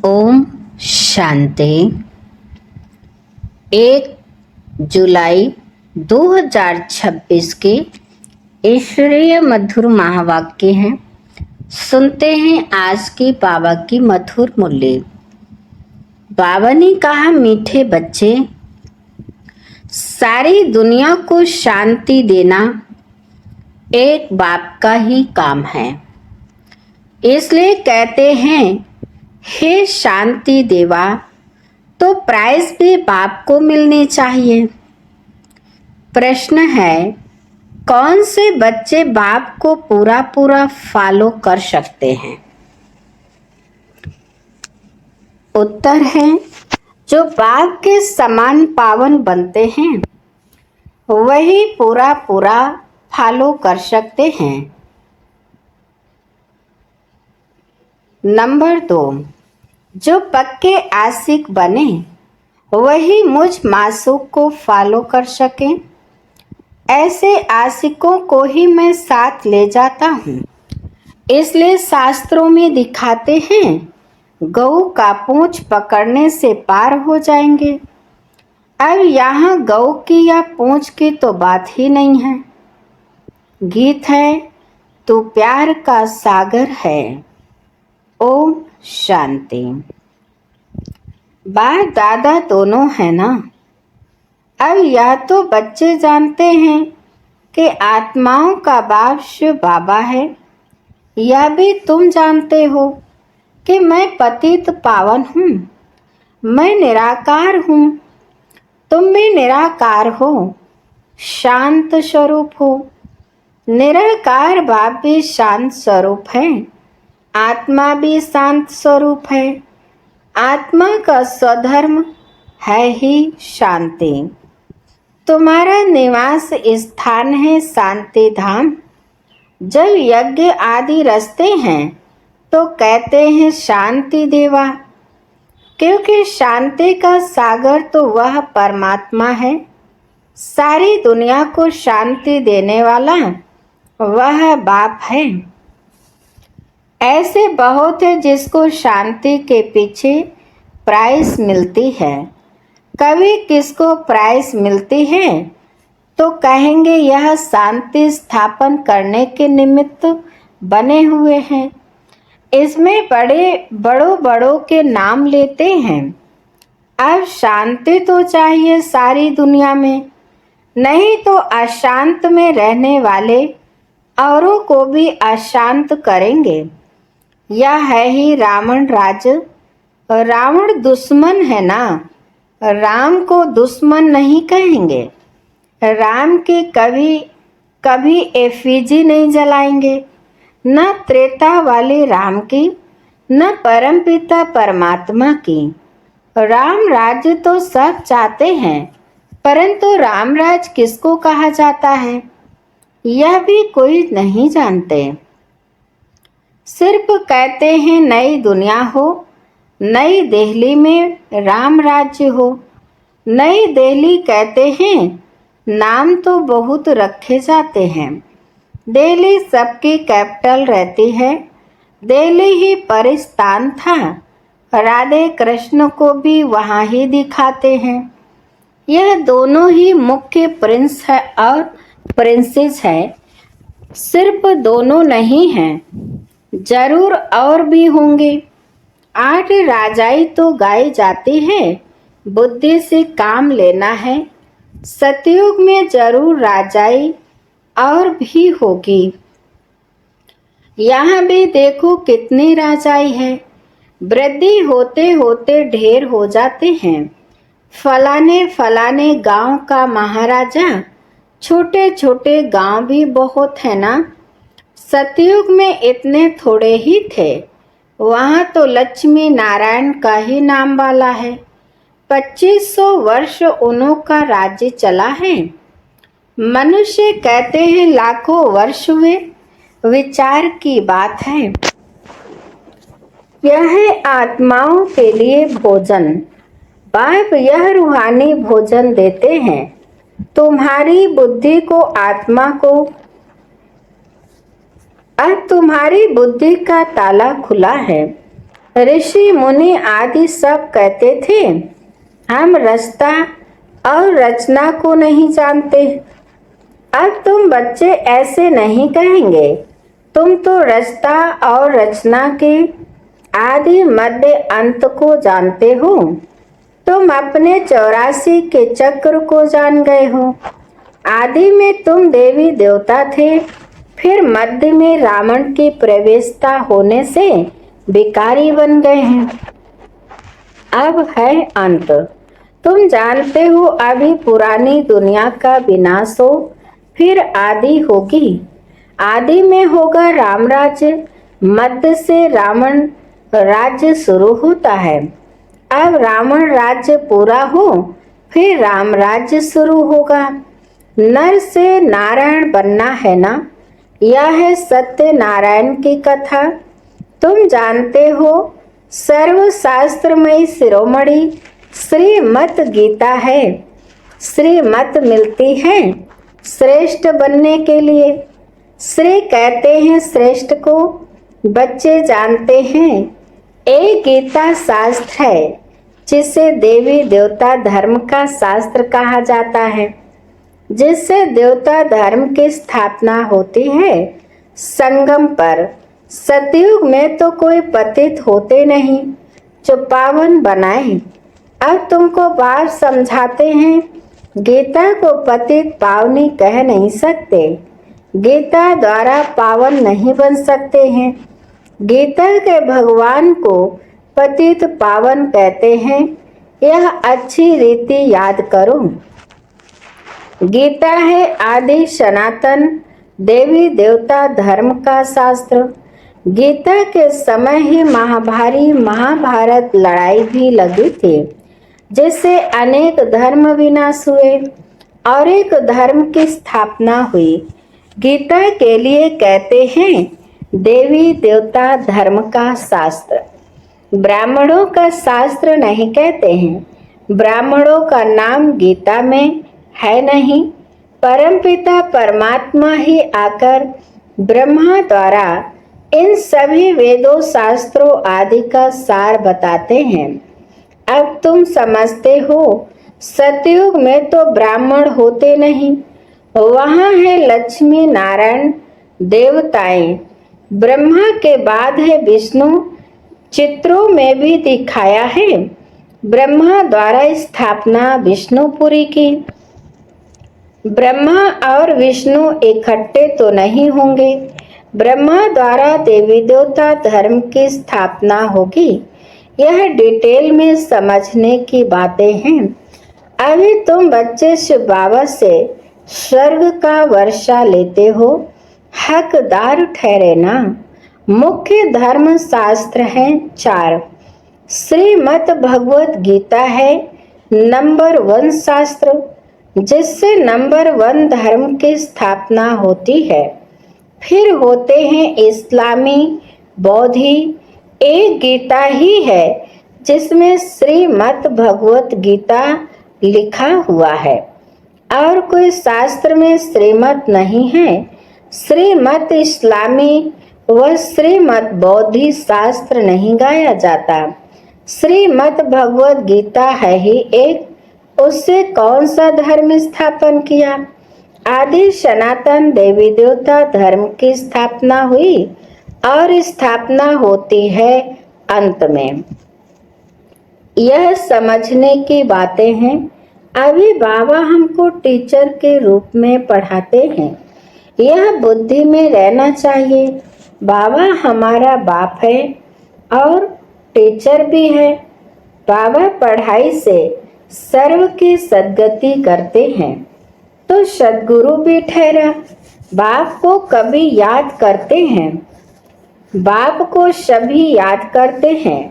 ओम शांति। 1 जुलाई 2026 के ईश्वरीय मधुर महावाक्य हैं। सुनते हैं आज की बाबा की मधुर मूल्य। बाबा ने कहा, मीठे बच्चे, सारी दुनिया को शांति देना एक बाप का ही काम है। इसलिए कहते हैं, हे शांति देवा, तो प्राइज भी बाप को मिलनी चाहिए। प्रश्न है, कौन से बच्चे बाप को पूरा पूरा फॉलो कर सकते हैं? उत्तर है, जो बाप के समान पावन बनते हैं वही पूरा पूरा फॉलो कर सकते हैं। नंबर 2, जो पक्के आशिक बने वही मुझ मासूक को फॉलो कर सके। ऐसे आशिकों को ही मैं साथ ले जाता हूँ। इसलिए शास्त्रों में दिखाते हैं, गऊ का पूंछ पकड़ने से पार हो जाएंगे। अब यहाँ गऊ की या पूंछ की तो बात ही नहीं है। गीत है, तू प्यार का सागर है। ओम शांति। बाप दादा दोनों है ना। अब यह तो बच्चे जानते हैं कि आत्माओं का बाप शिव बाबा है। यह भी तुम जानते हो कि मैं पतित पावन हूँ, मैं निराकार हूँ, तुम भी निराकार हो, शांत स्वरूप हो। निराकार बाप भी शांत स्वरूप है, आत्मा भी शांत स्वरूप है। आत्मा का स्वधर्म है ही शांति। तुम्हारा निवास स्थान है शांति धाम। जब यज्ञ आदि रचते हैं तो कहते हैं शांति देवा, क्योंकि शांति का सागर तो वह परमात्मा है। सारी दुनिया को शांति देने वाला वह बाप है। ऐसे बहुत है जिसको शांति के पीछे प्राइस मिलती है। कभी किसको प्राइस मिलती है तो कहेंगे यह शांति स्थापन करने के निमित्त बने हुए हैं। इसमें बड़ों के नाम लेते हैं। अब शांति तो चाहिए सारी दुनिया में, नहीं तो अशांत में रहने वाले औरों को भी अशांत करेंगे। यह है ही रावण राज्य। रावण दुश्मन है ना, राम को दुश्मन नहीं कहेंगे। राम के कभी एफिजी नहीं जलाएंगे, न त्रेता वाले राम की, न परमपिता परमात्मा की। राम राज्य तो सब चाहते हैं, परंतु रामराज किसको कहा जाता है यह भी कोई नहीं जानते। सिर्फ कहते हैं नई दुनिया हो, नई दिल्ली में राम राज्य हो। नई दिल्ली कहते हैं, नाम तो बहुत रखे जाते हैं। दिल्ली सबकी कैपिटल रहती है। दिल्ली ही परिस्थान था। राधे कृष्ण को भी वहाँ ही दिखाते हैं। यह दोनों ही मुख्य प्रिंस है और प्रिंसेस है। सिर्फ दोनों नहीं हैं, जरूर और भी होंगे। 8 राजाई तो गाई जाती है। बुद्धि से काम लेना है। सतयुग में जरूर राजाई और भी होगी। यहाँ भी देखो कितनी राजाई है। वृद्धि होते होते ढेर हो जाते हैं। फलाने गांव का महाराजा, छोटे छोटे गांव भी बहुत है ना। सतयुग में इतने थोड़े ही थे। वहाँ तो लक्ष्मी नारायण का ही नाम वाला है। 2500 वर्ष उन्हों का राज्य चला है। मनुष्य कहते हैं लाखों वर्ष हुए। विचार की बात है। यह है आत्माओं के लिए भोजन। बाप यह रूहानी भोजन देते हैं। तुम्हारी बुद्धि को आत्मा को। अब तुम्हारी बुद्धि का ताला खुला है। ऋषि मुनि आदि सब कहते थे हम रचता और रचना को नहीं जानते। अब तुम बच्चे ऐसे नहीं कहेंगे, तुम तो रचता और रचना के आदि मध्य अंत को जानते हो। तुम अपने 84 के चक्र को जान गए हो। आदि में तुम देवी देवता थे, फिर मध्य में रावण की प्रवेशता होने से भिखारी बन गए हैं। अब है अंत। तुम जानते हो अभी पुरानी दुनिया का विनाश हो, फिर आदि होगी। आदि में होगा राम राज्य, मध्य से रावण राज्य शुरू होता है। अब रावण राज्य पूरा हो, फिर राम राज्य शुरू होगा। नर से नारायण बनना है ना, यह है सत्य नारायण की कथा। तुम जानते हो सर्वशास्त्रमयी शिरोमणि श्रीमद् गीता है। श्रीमत मिलती है श्रेष्ठ बनने के लिए। श्री कहते हैं श्रेष्ठ को। बच्चे जानते हैं एक गीता शास्त्र है जिसे देवी देवता धर्म का शास्त्र कहा जाता है, जिससे देवता धर्म की स्थापना होती है। संगम पर सतयुग में तो कोई पतित होते नहीं जो पावन बनाए। अब तुमको बात समझाते हैं। गीता को पतित पावनी कह नहीं सकते, गीता द्वारा पावन नहीं बन सकते हैं। गीता के भगवान को पतित पावन कहते हैं, यह अच्छी रीति याद करो। गीता है आदि सनातन देवी देवता धर्म का शास्त्र। गीता के समय ही महाभारी महाभारत लड़ाई भी लगी थी, जिससे अनेक धर्म विनाश हुए और एक धर्म की स्थापना हुई। गीता के लिए कहते हैं देवी देवता धर्म का शास्त्र। ब्राह्मणों का शास्त्र नहीं कहते हैं। ब्राह्मणों का नाम गीता में है नहीं। परमपिता परमात्मा ही आकर ब्रह्मा द्वारा इन सभी वेदों शास्त्रों आदि का सार बताते हैं। अब तुम समझते हो सतयुग में तो ब्राह्मण होते नहीं, वहाँ है लक्ष्मी नारायण देवताएं। ब्रह्मा के बाद है विष्णु, चित्रों में भी दिखाया है। ब्रह्मा द्वारा स्थापना विष्णुपुरी की। ब्रह्मा और विष्णु इकट्ठे तो नहीं होंगे। ब्रह्मा द्वारा देवी देवता धर्म की स्थापना होगी। यह डिटेल में समझने की बातें हैं। अभी तुम बच्चे शिव बाबा से स्वर्ग का वर्षा लेते हो, हकदार ठहरे ना। मुख्य धर्म शास्त्र हैं 4। श्रीमद् भगवत गीता है नंबर 1 शास्त्र, जिससे नंबर 1 धर्म की स्थापना होती है। फिर होते हैं इस्लामी, बौद्धि। एक गीता ही है जिसमें श्रीमद् भगवत गीता लिखा हुआ है और कोई शास्त्र में श्रीमद् नहीं है। श्रीमद् इस्लामी व श्रीमद् बौद्धि शास्त्र नहीं गाया जाता। श्रीमद् भगवत गीता है ही एक। उससे कौन सा धर्म स्थापन किया? आदि सनातन देवी देवता धर्म की स्थापना हुई और स्थापना होती है अंत में। यह समझने की बातें हैं। अभी बाबा हमको टीचर के रूप में पढ़ाते हैं, यह बुद्धि में रहना चाहिए। बाबा हमारा बाप है और टीचर भी है। बाबा पढ़ाई से सर्व की सद्गति करते हैं तो सद्गुरु भी ठहरा। बाप को कभी याद करते हैं, बाप को सभी याद करते हैं।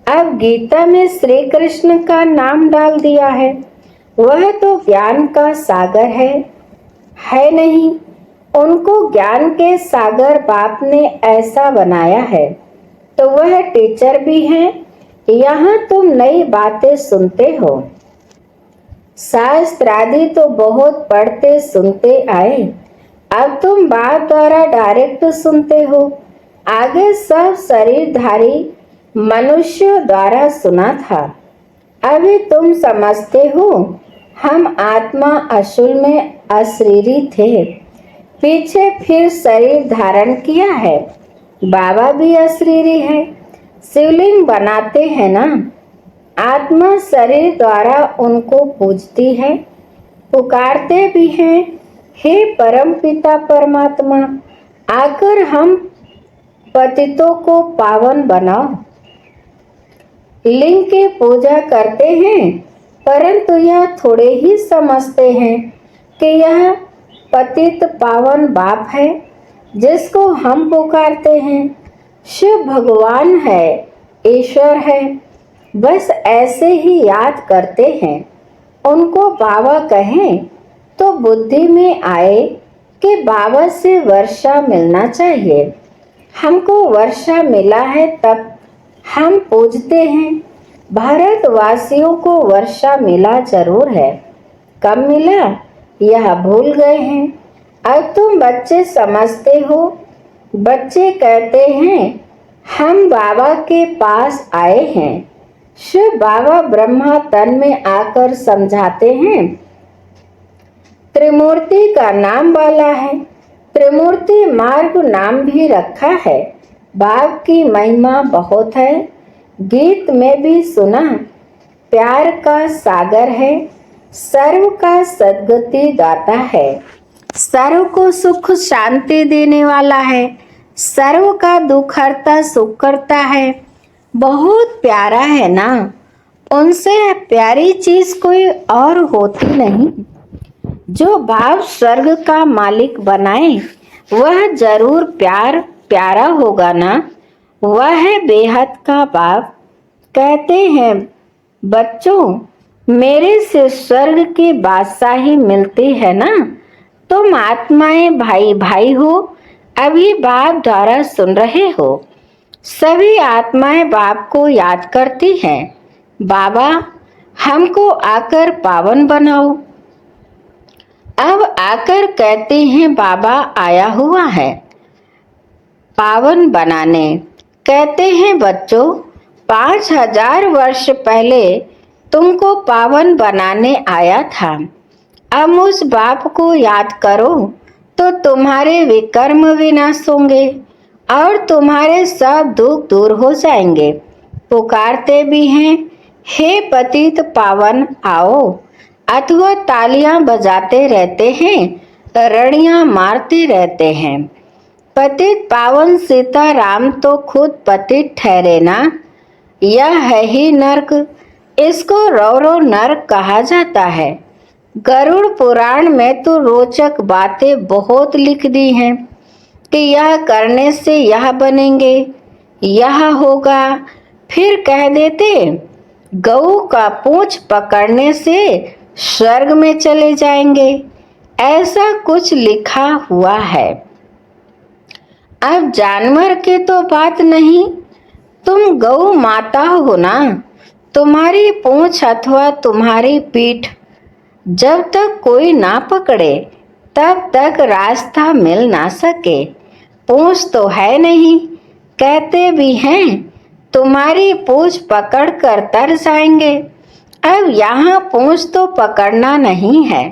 अब गीता में श्री कृष्ण का नाम डाल दिया है, वह तो ज्ञान का सागर है नहीं। उनको ज्ञान के सागर बाप ने ऐसा बनाया है, तो वह टीचर भी हैं। यहाँ तुम नई बातें सुनते हो। शास्त्र आदि तो बहुत पढ़ते सुनते आए, अब तुम बाप द्वारा डायरेक्ट सुनते हो। आगे सब शरीरधारी मनुष्यों द्वारा सुना था। अभी तुम समझते हो हम आत्मा असल में अशरीरी थे, पीछे फिर शरीर धारण किया है। बाबा भी अशरीरी है, शिवलिंग बनाते हैं ना। आत्मा शरीर द्वारा उनको पूजती है, पुकारते भी हैं, हे परम पिता परमात्मा, आकर हम पतितों को पावन बनाओ। लिंग की पूजा करते हैं, परंतु यह थोड़े ही समझते हैं कि यह पतित पावन बाप है जिसको हम पुकारते हैं। शिव भगवान है, ईश्वर है, बस ऐसे ही याद करते हैं। उनको बाबा कहें तो बुद्धि में आए कि बाबा से वर्षा मिलना चाहिए। हमको वर्षा मिला है तब हम पूजते हैं। भारतवासियों को वर्षा मिला जरूर है, कब मिला यह भूल गए हैं। अब तुम बच्चे समझते हो। बच्चे कहते हैं हम बाबा के पास आए हैं। शिव बाबा ब्रह्मा तन में आकर समझाते हैं, त्रिमूर्ति का नाम वाला है। त्रिमूर्ति मार्ग नाम भी रखा है। बाप की महिमा बहुत है, गीत में भी सुना। प्यार का सागर है, सर्व का सद्गति दाता है। सर्व को सुख शांति देने वाला है, सर्व का दुख हरता सुख करता है। बहुत प्यारा है ना, उनसे प्यारी चीज कोई और होती नहीं। जो बाप स्वर्ग का मालिक बनाए वह जरूर प्यारा होगा ना। वह है बेहद का बाप। कहते हैं बच्चों मेरे से स्वर्ग की बादशाही मिलती है ना। तुम आत्माएं भाई भाई हो, अभी बाप द्वारा सुन रहे हो। सभी आत्माएं बाप को याद करती हैं, बाबा हमको आकर पावन बनाओ। अब आकर कहते हैं बाबा आया हुआ है पावन बनाने। कहते हैं बच्चों 5000 वर्ष पहले तुमको पावन बनाने आया था। अब उस बाप को याद करो तो तुम्हारे विकर्म विनाश होंगे और तुम्हारे सब दुख दूर हो जाएंगे। पुकारते भी हैं हे पतित पावन आओ, अथवा तालियां बजाते रहते हैं, रड़ियां मारते रहते हैं। पतित पावन सीता राम तो खुद पतित ठहरे ना। यह है ही नरक, इसको रौरव नरक कहा जाता है। गरुड़ पुराण में तो रोचक बातें बहुत लिख दी हैं कि यह करने से यह बनेंगे, यह होगा। फिर कह देते गऊ का पूंछ पकड़ने से स्वर्ग में चले जाएंगे, ऐसा कुछ लिखा हुआ है। अब जानवर की तो बात नहीं, तुम गौ माता हो ना। तुम्हारी पूंछ अथवा तुम्हारी पीठ जब तक कोई ना पकड़े तब तक रास्ता मिल ना सके। पूंछ तो है नहीं, कहते भी हैं तुम्हारी पूंछ पकड़ कर तर जाएंगे। अब यहाँ पूंछ तो पकड़ना नहीं है,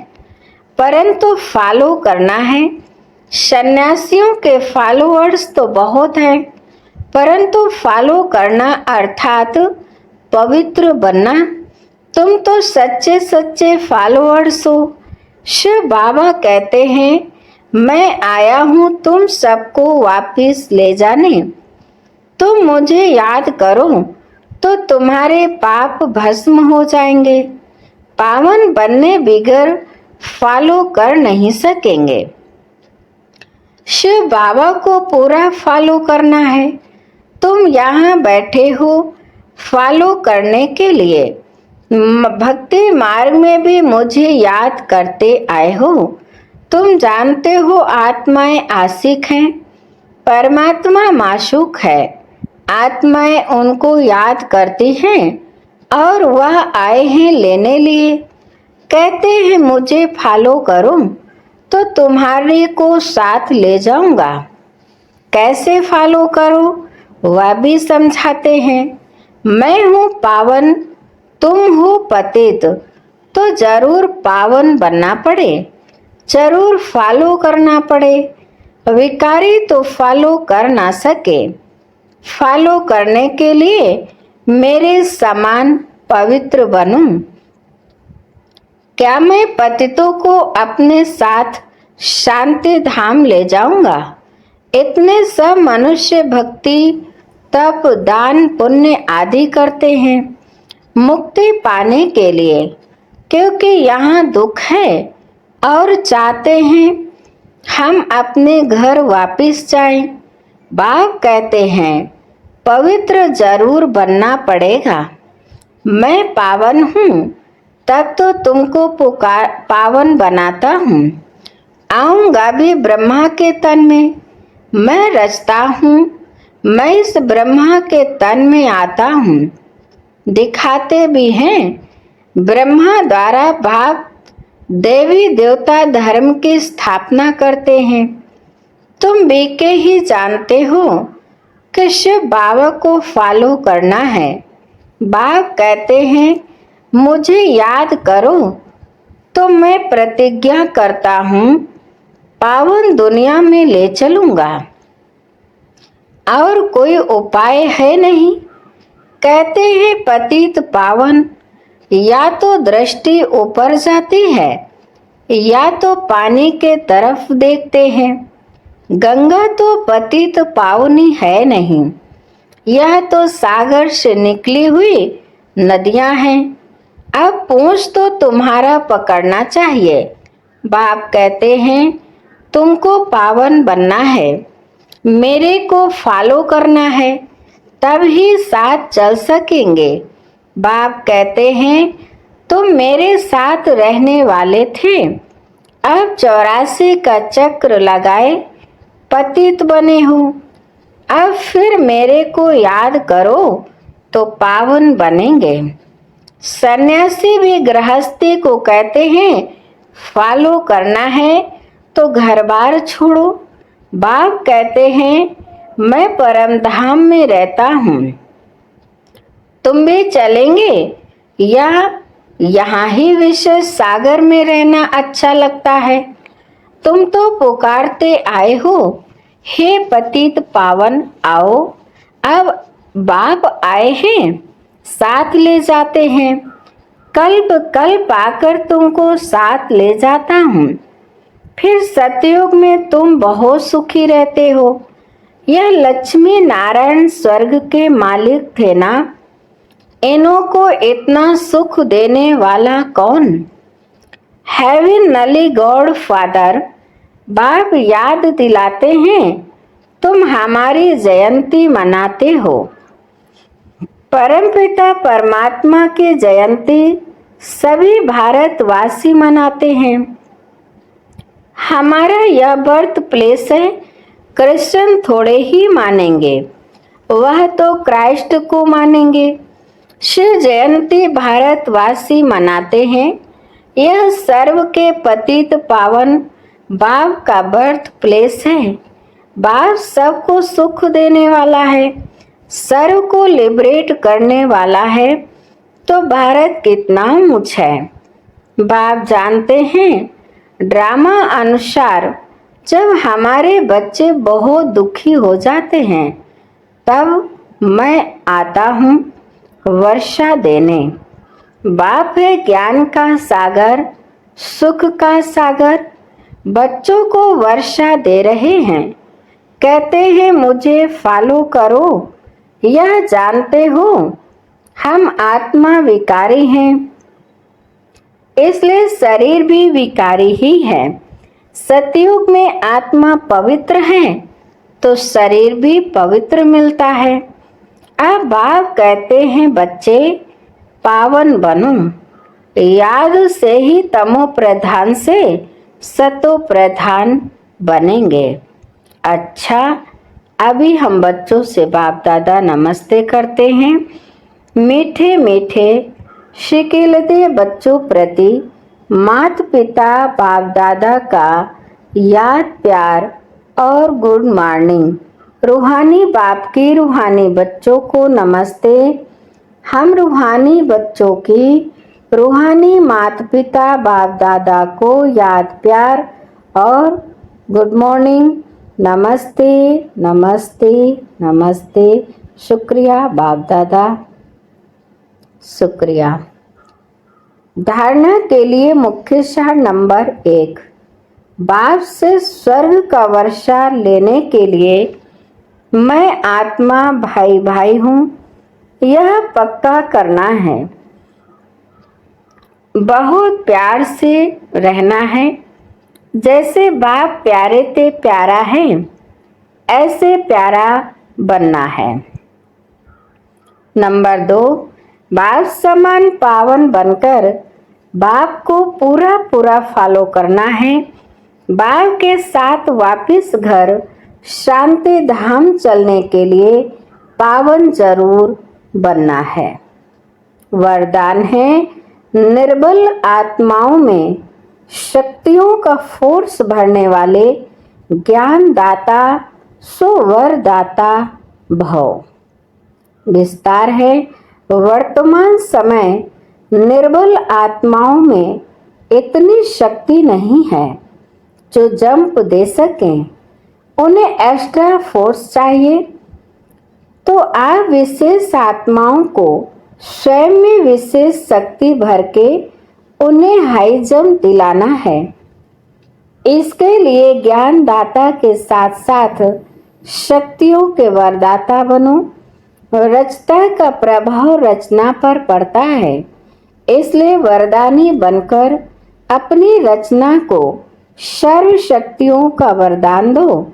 परंतु फॉलो करना है। सन्यासियों के फॉलोअर्स तो बहुत हैं, परंतु फॉलो करना अर्थात पवित्र बनना। तुम तो सच्चे सच्चे फॉलोअर्स हो। शिव बाबा कहते हैं मैं आया हूँ तुम सबको वापिस ले जाने। तुम मुझे याद करो तो तुम्हारे पाप भस्म हो जाएंगे। पावन बनने बिगर फॉलो कर नहीं सकेंगे। शिव बाबा को पूरा फॉलो करना है। तुम यहाँ बैठे हो फॉलो करने के लिए। भक्ति मार्ग में भी मुझे याद करते आए हो। तुम जानते हो आत्माएं आशिक हैं, परमात्मा माशूक है। आत्माएं उनको याद करती हैं और वह आए हैं लेने लिए। कहते हैं मुझे फॉलो करो तो तुम्हारे को साथ ले जाऊंगा। कैसे फॉलो करो वह भी समझाते हैं, मैं हूँ पावन, तुम हो पतित, तो जरूर पावन बनना पड़े, जरूर फॉलो करना पड़े। विकारी तो फॉलो कर ना सके। फॉलो करने के लिए मेरे समान पवित्र बनूं। क्या मैं पतितों को अपने साथ शांति धाम ले जाऊंगा? इतने सब मनुष्य भक्ति, तप, दान, पुण्य आदि करते हैं मुक्ति पाने के लिए, क्योंकि यहाँ दुख है और चाहते हैं हम अपने घर वापस जाएं। बाप कहते हैं पवित्र जरूर बनना पड़ेगा। मैं पावन हूँ, तब तो तुमको पावन बनाता हूँ। आऊंगा भी ब्रह्मा के तन में, मैं रचता हूँ, मैं इस ब्रह्मा के तन में आता हूँ। दिखाते भी हैं ब्रह्मा द्वारा बाप देवी देवता धर्म की स्थापना करते हैं। तुम बीके ही जानते हो कि शिव बाबा को फॉलो करना है। बाप कहते हैं मुझे याद करो, तो मैं प्रतिज्ञा करता हूँ पावन दुनिया में ले चलूंगा। और कोई उपाय है नहीं। कहते हैं पतित पावन, या तो दृष्टि ऊपर जाती है या तो पानी के तरफ देखते हैं। गंगा तो पतित पावनी है नहीं, यह तो सागर से निकली हुई नदियां हैं। अब पूंछ तो तुम्हारा पकड़ना चाहिए। बाप कहते हैं तुमको पावन बनना है, मेरे को फॉलो करना है, तब ही साथ चल सकेंगे। बाप कहते हैं तुम मेरे साथ रहने वाले थे, अब 84 का चक्र लगाए पतित बने हो। अब फिर मेरे को याद करो तो पावन बनेंगे। सन्यासी भी गृहस्थी को कहते हैं फॉलो करना है तो घर बार छोड़ो। बाप कहते हैं मैं परम धाम में रहता हूँ, तुम भी चलेंगे या यहाँ ही विशेष सागर में रहना अच्छा लगता है? तुम तो पुकारते आए हो, हे पतित पावन आओ। अब बाप आए हैं, साथ ले जाते हैं। कल्प कल्प आकर तुमको साथ ले जाता हूँ। फिर सतयुग में तुम बहुत सुखी रहते हो। यह लक्ष्मी नारायण स्वर्ग के मालिक थे ना, इन्हों को इतना सुख देने वाला कौन? हेवनली गॉड फादर बाप याद दिलाते हैं तुम हमारी जयंती मनाते हो। परमपिता परमात्मा की जयंती सभी भारतवासी मनाते हैं। हमारा यह बर्थ प्लेस है, क्रिश्चियन थोड़े ही मानेंगे, वह तो क्राइस्ट को मानेंगे। शिव जयंती भारतवासी मनाते हैं। यह सर्व के पतित पावन बाप का बर्थ प्लेस है। बाप सबको सुख देने वाला है, सर्व को लिबरेट करने वाला है, तो भारत कितना ऊंच है। बाप जानते हैं ड्रामा अनुसार जब हमारे बच्चे बहुत दुखी हो जाते हैं तब मैं आता हूँ वर्षा देने। बाप है ज्ञान का सागर, सुख का सागर, बच्चों को वर्षा दे रहे हैं। कहते हैं मुझे फॉलो करो। यह जानते हो हम आत्मा विकारी हैं, इसलिए शरीर भी विकारी ही है। सतयुग में आत्मा पवित्र है तो शरीर भी पवित्र मिलता है। अब बाप कहते हैं बच्चे पावन बनो, याद से ही तमो प्रधान से सतो प्रधान बनेंगे। अच्छा, अभी हम बच्चों से बाप दादा नमस्ते करते हैं। मीठे मीठे शिकिलते बच्चों प्रति माता पिता बाप दादा का याद प्यार और गुड मॉर्निंग। रूहानी बाप की रूहानी बच्चों को नमस्ते। हम रूहानी बच्चों की रूहानी माता पिता बाप दादा को याद प्यार और गुड मॉर्निंग, नमस्ते नमस्ते नमस्ते। शुक्रिया बाप दादा, शुक्रिया। धारणा के लिए मुख्य सार नंबर 1, बाप से स्वर्ग का वर्षा लेने के लिए मैं आत्मा भाई भाई हूँ, यह पक्का करना है। बहुत प्यार से रहना है। जैसे बाप प्यारे ते प्यारा है, ऐसे प्यारा बनना है। नंबर 2, बाप समान पावन बनकर बाप को पूरा पूरा फॉलो करना है। बाप के साथ वापिस घर शांति धाम चलने के लिए पावन जरूर बनना है। वरदान है, निर्बल आत्माओं में शक्तियों का फोर्स भरने वाले ज्ञान दाता सो वरदाता भव। विस्तार है, वर्तमान समय निर्बल आत्माओं में इतनी शक्ति नहीं है जो जंप दे सकें। उन्हें एक्स्ट्रा फोर्स चाहिए। तो आप विशेष आत्माओं को स्वयं में विशेष शक्ति भर के उन्हें हाई जंप दिलाना है। इसके लिए ज्ञान दाता के साथ साथ शक्तियों के वरदाता बनो। रचता का प्रभाव रचना पर पड़ता है, इसलिए वरदानी बनकर अपनी रचना को सर्व शक्तियों का वरदान दो।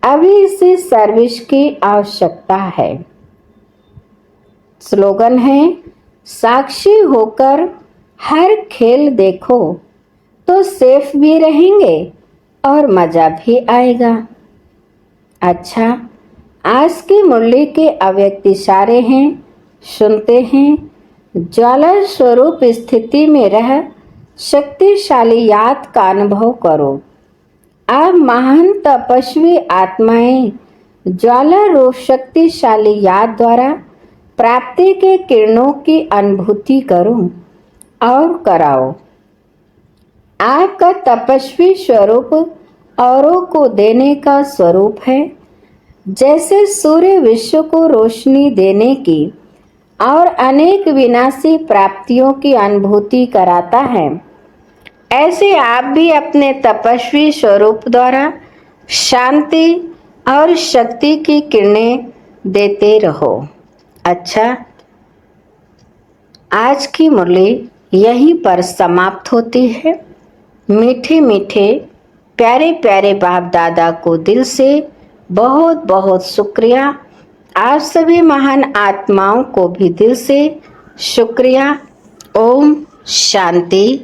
अभी इसे सर्विस की आवश्यकता है। स्लोगन है, साक्षी होकर हर खेल देखो तो सेफ भी रहेंगे और मजा भी आएगा। अच्छा, आज की मुरली के अव्यक्त इशारे हैं, सुनते हैं। ज्वाला स्वरूप स्थिति में रह शक्तिशाली याद का अनुभव करो। आप महान तपस्वी आत्माएं ज्वाला रूप शक्तिशाली याद द्वारा प्राप्ति के किरणों की अनुभूति करो और कराओ। आपका तपस्वी स्वरूप औरों को देने का स्वरूप है। जैसे सूर्य विश्व को रोशनी देने की और अनेक विनाशी प्राप्तियों की अनुभूति कराता है, ऐसे आप भी अपने तपस्वी स्वरूप द्वारा शांति और शक्ति की किरणें देते रहो। अच्छा, आज की मुरली यहीं पर समाप्त होती है। मीठे मीठे प्यारे प्यारे बाप दादा को दिल से बहुत बहुत शुक्रिया। आप सभी महान आत्माओं को भी दिल से शुक्रिया। ओम शांति।